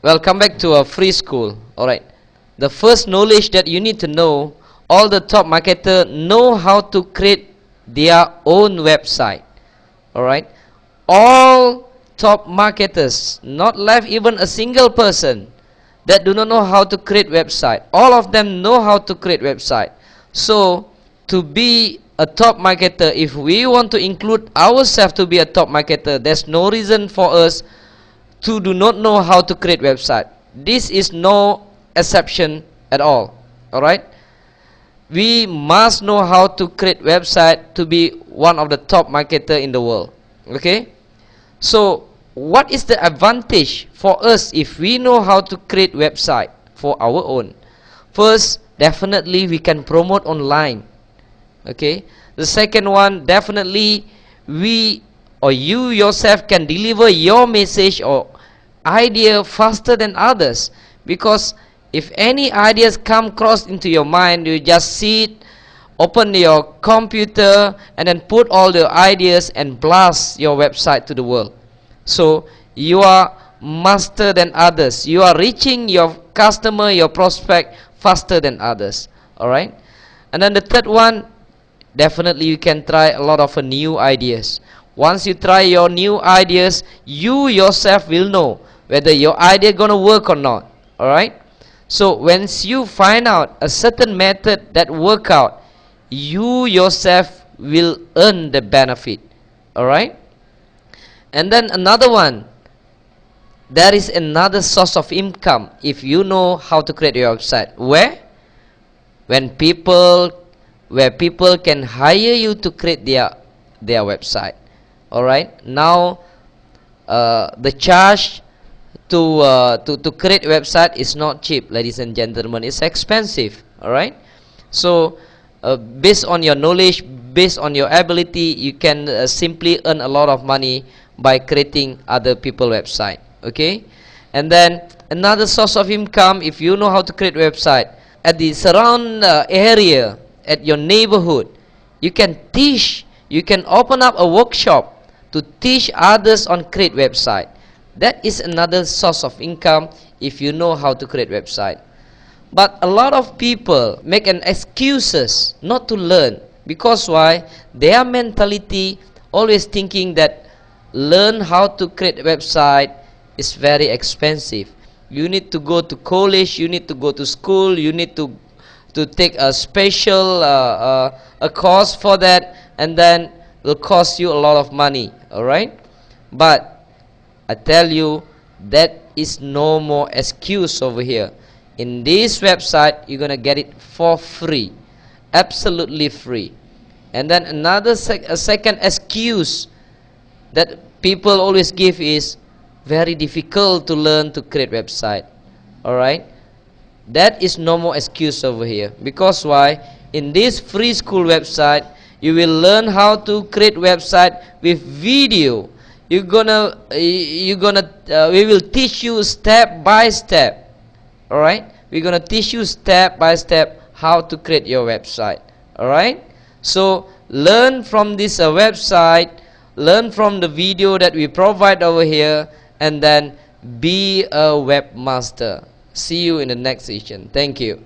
Welcome back to our free school. Alright. The first knowledge that you need to know, all the top marketer know how to create their own website. Alright. All top marketers, not left even a single person that do not know how to create website. All of them know how to create website. So to be a top marketer, if we want to include ourselves to be a top marketer, there's no reason for us to do not know how to create website. This is no exception at all. Alright, we must know how to create website to be one of the top marketer in the world. Okay, so what is the advantage for us if we know how to create website for our own? First, definitely we can promote online. Okay, the second one, definitely we or you yourself can deliver your message or idea faster than others, because if any ideas come across into your mind, you just sit, open your computer, and then put all the ideas and blast your website to the world. So you are master than others. You are reaching your customer, your prospect faster than others. Alright, and then the third one, definitely you can try a lot of new ideas. Once you try your new ideas, you yourself will know whether your idea gonna work or not. Alright, so once you find out a certain method that work out, you yourself will earn the benefit. Alright, and then another one, there is another source of income if you know how to create your website. Where people can hire you to create their website. Alright, now the charge to create a website is not cheap, ladies and gentlemen. It's expensive. Alright, so based on your knowledge, based on your ability, you can simply earn a lot of money by creating other people's website. Okay, and then another source of income, if you know how to create website at the surround area, at your neighborhood, you can teach, you can open up a workshop to teach others on create website. That is another source of income if you know how to create website. But a lot of people make an excuses not to learn, because why? Their mentality always thinking that learn how to create a website is very expensive. You need to go to college, you need to go to school, you need to take a special a course for that, and then will cost you a lot of money. Alright, but I tell you, that is no more excuse over here. In this website, you're gonna get it for free, absolutely free. And then another second excuse that people always give is very difficult to learn to create website. Alright, that is no more excuse over here, because why? In this free school website, you will learn how to create website with video. We will teach you step by step. Alright, we're gonna teach you step by step how to create your website. Alright, so learn from this website, learn from the video that we provide over here, and then be a webmaster. See you in the next session. Thank you.